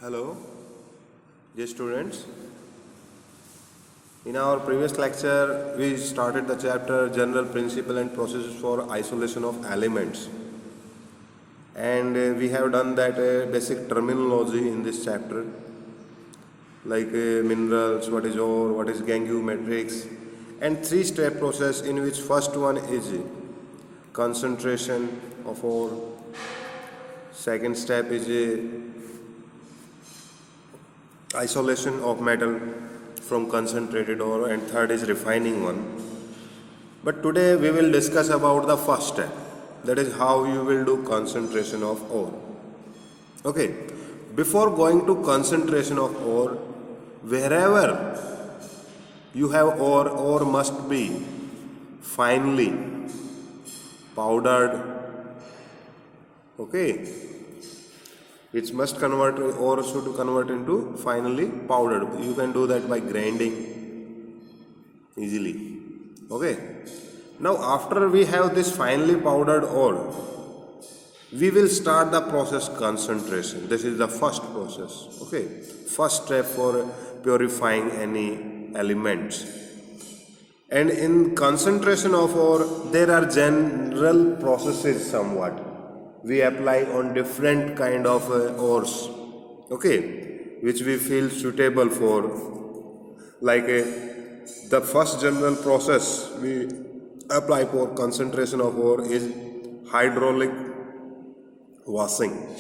Hello, dear students. In our previous lecture, we started the chapter General Principle and Processes for Isolation of Elements. And we have done that basic terminology in this chapter, like minerals, what is ore, what is Gangue matrix, and three-step process in which first one is concentration of ore, second step is isolation of metal from concentrated ore, and third is refining one. But today we will discuss about the first step, that is how you will do concentration of ore. Okay, before going to concentration of ore, wherever you have ore must be finely powdered. Okay, it must convert, or should convert into finely powdered. You can do that by grinding easily. Okay, now after we have this finely powdered ore, we will start the process concentration. This is the first process. Okay, first step for purifying any elements. And in concentration of ore, there are general processes somewhat we apply on different kind of ores, okay, which we feel suitable for. Like the first general process we apply for concentration of ore is hydraulic washing.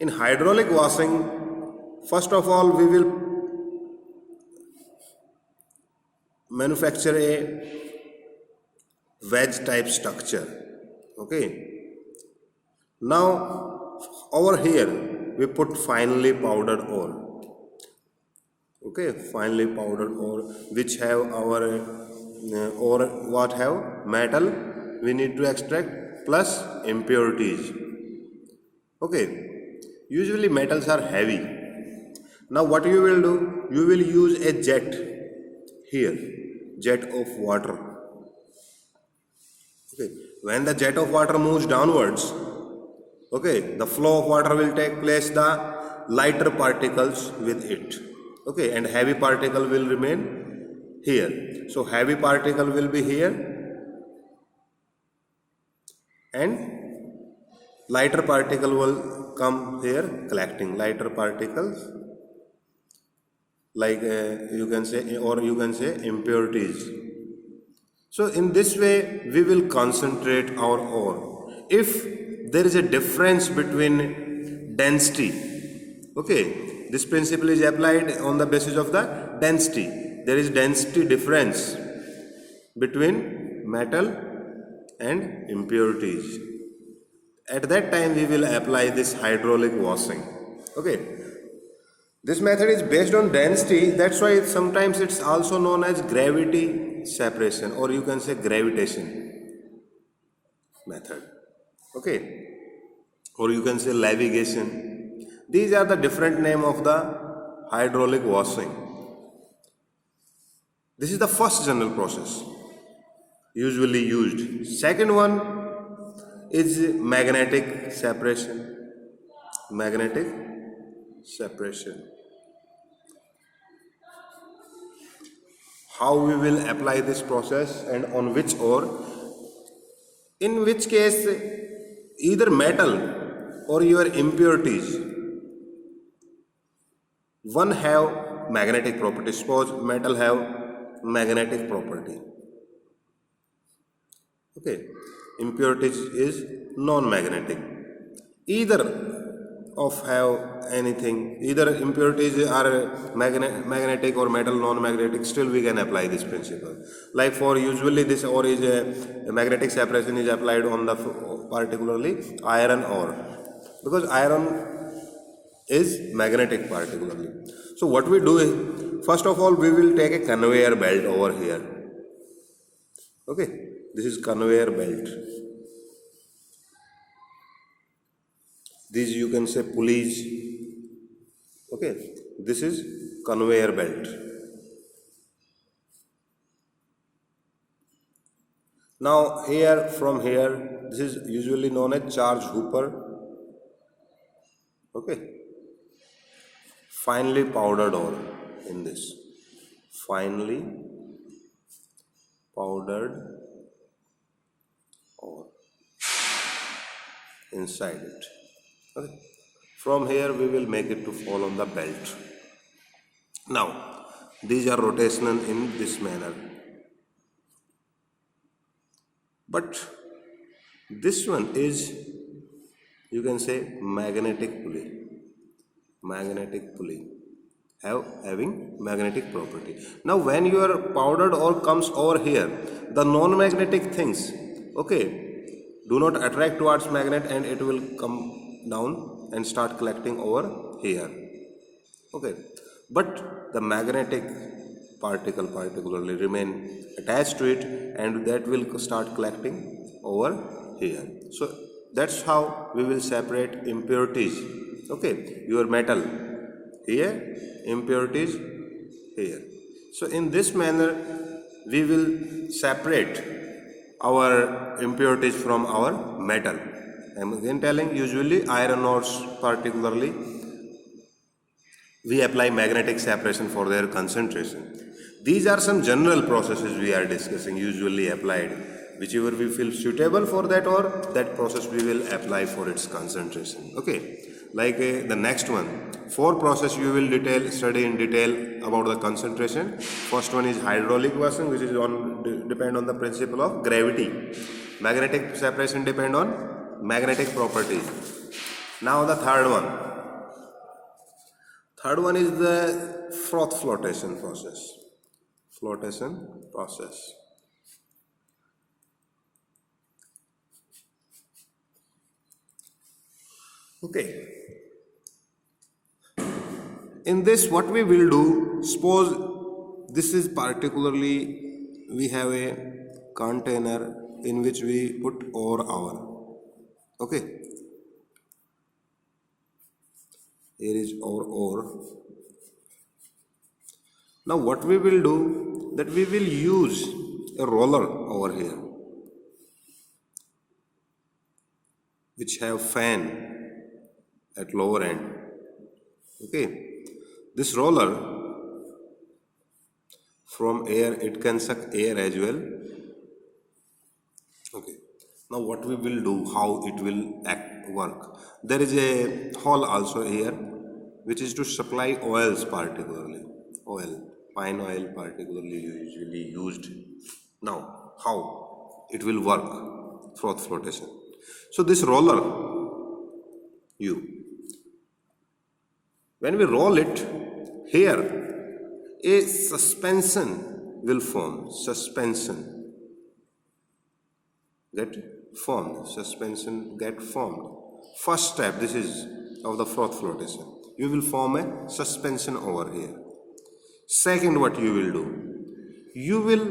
In hydraulic washing, first of all, we will manufacture a wedge type structure. Okay, now over here we put finely powdered ore. Okay, finely powdered ore which have our ore what have metal we need to extract plus impurities. Okay, usually metals are heavy. Now what you will do, you will use a jet here, jet of water. Okay, when the jet of water moves downwards, okay, the flow of water will take place, the lighter particles with it. Okay, and heavy particle will remain here. So heavy particle will be here and lighter particle will come here collecting. Lighter particles, like you can say, or you can say impurities. So in this way we will concentrate our ore. If there is a difference between density, okay, this principle is applied on the basis of the density. There is density difference between metal and impurities. At that time we will apply this hydraulic washing. Okay, this method is based on density, that's why sometimes it's also known as gravity separation, or you can say gravitation method. Okay, or you can say levitation. These are the different name of the hydraulic washing. This is the first general process usually used. Second one is magnetic separation. Magnetic separation. How we will apply this process and on which ore? In which case either metal or your impurities, one have magnetic property. Suppose metal have magnetic property. Okay, impurities is non-magnetic. Either of have anything, either impurities are magnetic or metal non-magnetic, still we can apply this principle. Like for usually this ore is a magnetic separation is applied on the particularly iron ore, because iron is magnetic particularly. So what we do is, first of all we will take a conveyor belt over here. Okay, this is conveyor belt. These you can say pulleys. Okay, this is conveyor belt. Now here, from here, this is usually known as charge hooper. Okay, finely powdered ore in this, finely powdered ore inside it. Okay, from here we will make it to fall on the belt. Now these are rotational in this manner, but this one is, you can say, magnetic pulley. Magnetic pulley having magnetic property. Now when your powdered ore comes over here, the non-magnetic things, okay, do not attract towards magnet and it will come down and start collecting over here. Okay, but the magnetic particle particularly remain attached to it and that will start collecting over here. So that's how we will separate impurities. Okay, your metal here, impurities here. So in this manner we will separate our impurities from our metal. I am again telling, usually iron ores particularly we apply magnetic separation for their concentration. These are some general processes we are discussing, usually applied. Whichever we feel suitable for that ore, that process we will apply for its concentration. Okay, like the next one, 4 process you will study in detail about the concentration. First one is hydraulic washing, which is depend on the principle of gravity. Magnetic separation depend on magnetic properties. Now the third one is the froth flotation process. Flotation process. Okay. In this, what we will do, suppose this is particularly, we have a container in which we put ore. Okay. Here is our ore. Now what we will do, that we will use a roller over here which have fan at lower end. Okay, this roller from air, it can suck air as well. Okay, now what we will do, how it will work. There is a hole also here which is to supply oils, particularly oil, pine oil particularly usually used. Now how it will work, froth flotation. So this roller, when we roll it, here a suspension will form. Suspension get formed. Suspension get formed. First step, this is of the froth flotation. You will form a suspension over here. Second, what you will do, you will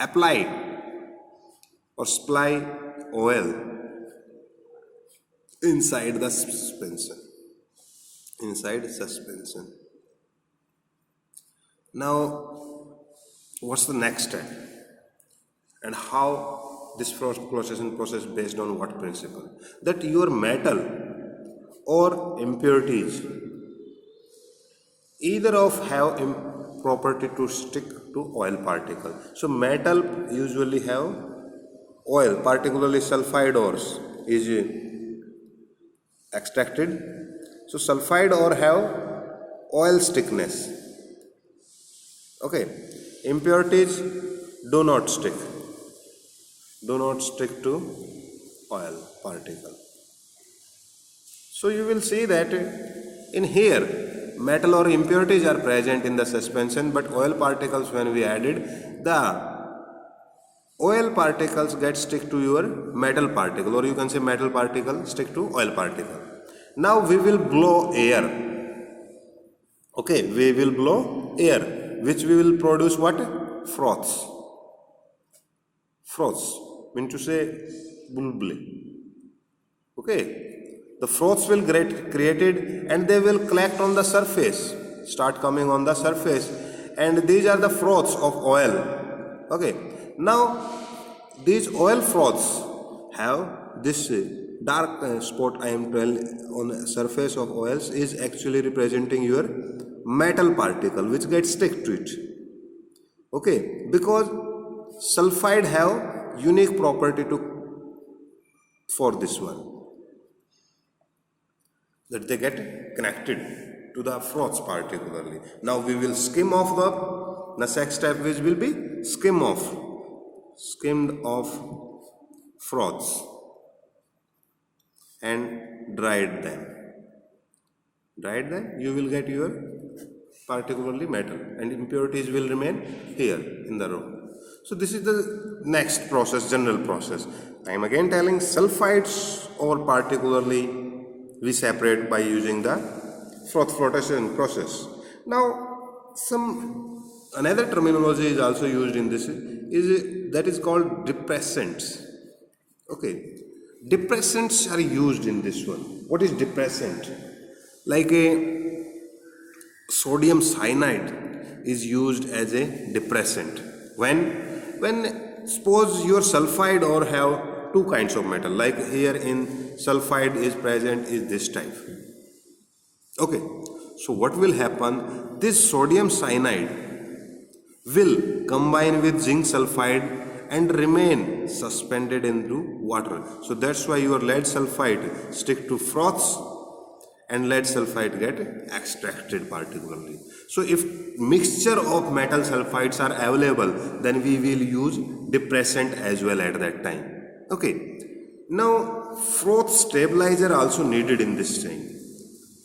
apply or supply oil inside the suspension. Inside suspension. Now, what's the next step? And how this froth flotation process based on what principle? That your metal or impurities either of have property to stick to oil particle. So metal usually have oil, particularly sulfide ores is extracted. So sulfide ore have oil stickness. Okay, impurities do not stick to oil particle. So you will see that in here metal or impurities are present in the suspension, but oil particles, when we added, the oil particles get stick to your metal particle, or you can say metal particle stick to oil particle. Now we will blow air. Okay, we will blow air, which we will produce what? Froths. Froths mean to say bulbul. Okay, the froths will get created and they will collect on the surface, start coming on the surface, and these are the froths of oil. Okay, now these oil froths have this dark spot I am telling on the surface of oils is actually representing your metal particle which gets stick to it. Okay, because sulfide have unique property to for this one, that they get connected to the froth particularly. Now we will skim off the next step, which will be skimmed off froths and dried them. You will get your particularly metal, and impurities will remain here in the row. So this is the next process, general process. I am again telling sulfides or particularly we separate by using the froth flotation process. Now another terminology is also used in this, that is called depressants. Okay, depressants are used in this one. What is depressant? Like a sodium cyanide is used as a depressant. When suppose your sulfide ore have two kinds of metal, like here in sulfide is present is this type. Okay, so what will happen? This sodium cyanide will combine with zinc sulfide and remain suspended into water. So that's why your lead sulfide stick to froths and lead sulfide get extracted particularly. So if mixture of metal sulfides are available, then we will use depressant as well at that time. Okay. Now froth stabilizer also needed in this thing.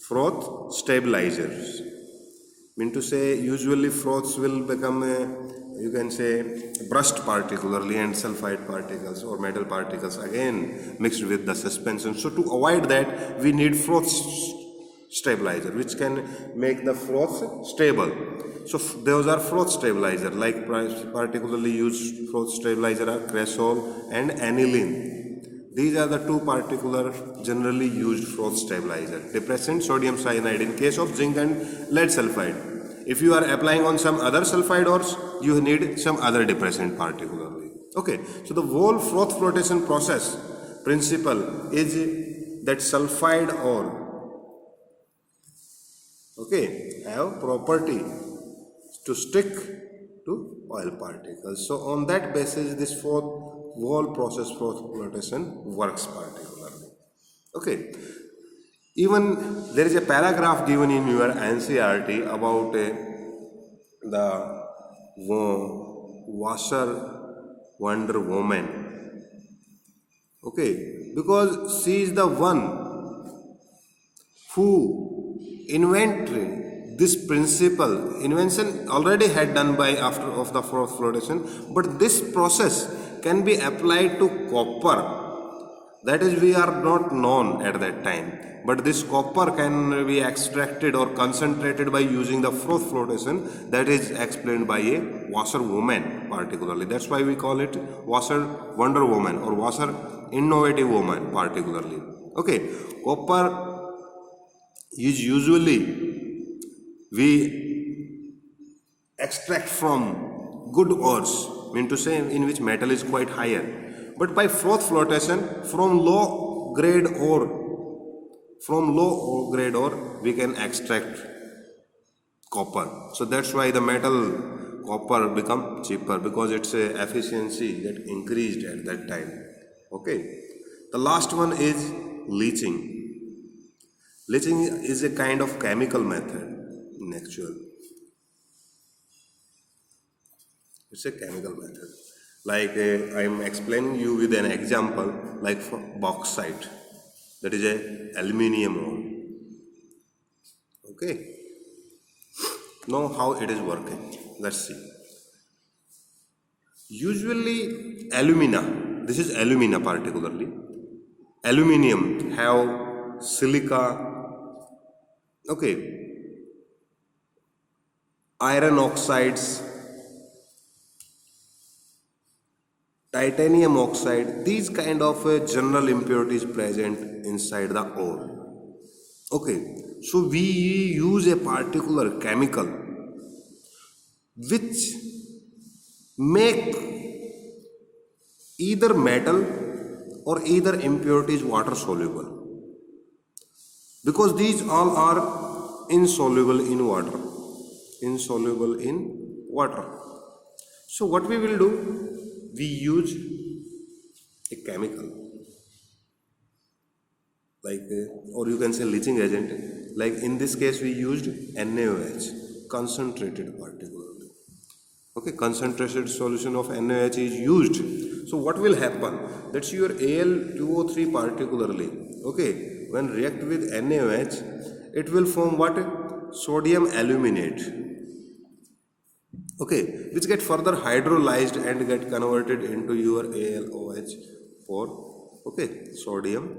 Froth stabilizers. Mean to say usually froths will become you can say brushed particularly, and sulfide particles or metal particles again mixed with the suspension. So to avoid that, we need froth stabilizer which can make the froth stable. So those are froth stabilizer, like particularly used froth stabilizer are cresol and aniline. These are the two particular generally used froth stabilizer. Depressant, sodium cyanide in case of zinc and lead sulfide. If you are applying on some other sulfide ores, you need some other depressant particularly. Okay, so the whole froth flotation process principle is that sulfide ore, okay, have property to stick to oil particles. So on that basis, this whole process froth flotation works particularly. Okay. Even there is a paragraph given in your NCERT about the Wasser Wonder Woman. Okay, because she is the one who invented this principle. Invention already had done by after of the froth flotation, but this process can be applied to copper. That is, we are not known at that time. But this copper can be extracted or concentrated by using the froth flotation. That is explained by a Wasser woman particularly. That's why we call it Wasser Wonder Woman or Wasser Innovative Woman particularly. Okay, copper is usually we extract from good ores, mean to say in which metal is quite higher. But by froth flotation, from low grade ore, we can extract copper. So that's why the metal copper become cheaper, because its efficiency get increased at that time. Okay. The last one is leaching. Leaching is a kind of chemical method in actual. It's a chemical method. Like I am explaining you with an example, like for bauxite, that is a aluminium ore. Okay. Now how it is working? Let's see. Usually alumina, this is alumina particularly. Aluminium have silica, okay, iron oxides, titanium oxide, these kind of general impurities present inside the ore. Okay, so we use a particular chemical which make either metal or either impurity is water soluble, because these all are insoluble in water. Insoluble in water. So what we will do, we use a chemical like or you can say leaching agent. Like in this case we used NaOH, concentrated particularly. Okay, concentrated solution of NaOH is used. So what will happen, that's your Al2O3 particularly, okay, when react with NaOH, it will form what? Sodium aluminate, okay, which get further hydrolyzed and get converted into your AlOH for, okay, sodium.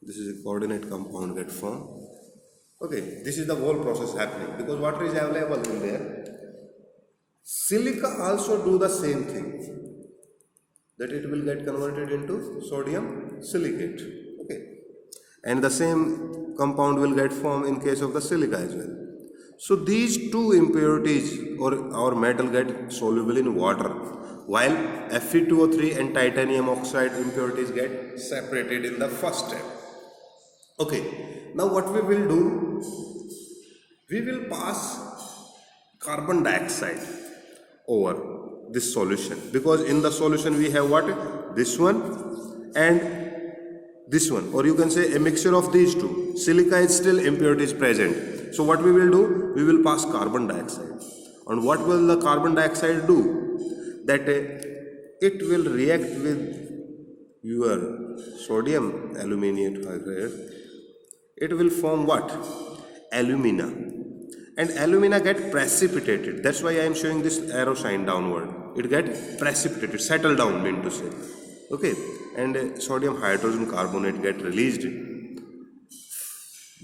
This is a coordinate compound get formed. Okay, this is the whole process happening because water is available in there. Silica also do the same thing, that it will get converted into sodium silicate, okay, and the same compound will get formed in case of the silica as well. So these two impurities or our metal get soluble in water, while Fe2O3 and titanium oxide impurities get separated in the first step. Okay, now what we will do, we will pass carbon dioxide over this solution, because in the solution we have what? This one and this one, or you can say a mixture of these two. Silica is still impurities present. So what we will do, we will pass carbon dioxide. And what will the carbon dioxide do? That it will react with your sodium aluminate hydride. It will form what? Alumina. And alumina get precipitated. That's why I am showing this arrow sign downward. It get precipitated, settle down, mean to say. Okay, and sodium hydrogen carbonate get released.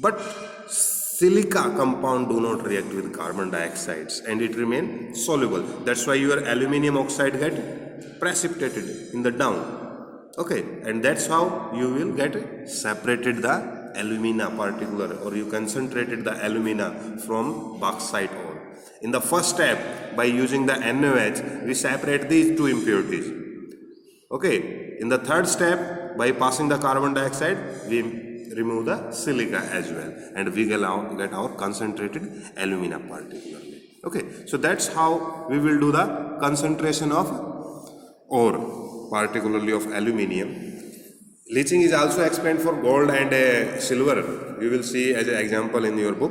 But silica compound do not react with carbon dioxides and it remain soluble. That's why your aluminium oxide get precipitated in the down. Okay, and that's how you will get separated the alumina particular, or you concentrated the alumina from bauxite ore. In the first step, by using the NaOH, we separate these two impurities. Okay, in the third step, by passing the carbon dioxide, we remove the silica as well, and we get our concentrated alumina particularly. Okay, so that's how we will do the concentration of ore, particularly of aluminium. Leaching is also explained for gold and silver. You will see as an example in your book.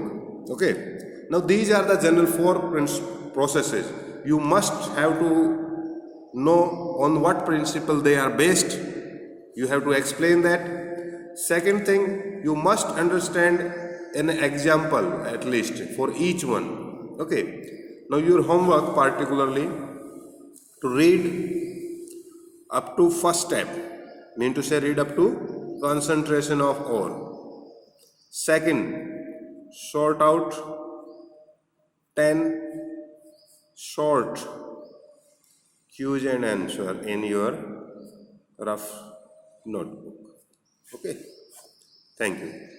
Okay. Now these are the general four processes. You must have to know on what principle they are based. You have to explain that. Second thing, you must understand an example at least for each one. Okay. Now your homework particularly to read up to first step. Mean to say read up to concentration of ore. Second, sort out 10 short Q's and answer in your rough notebook. Okay. Thank you.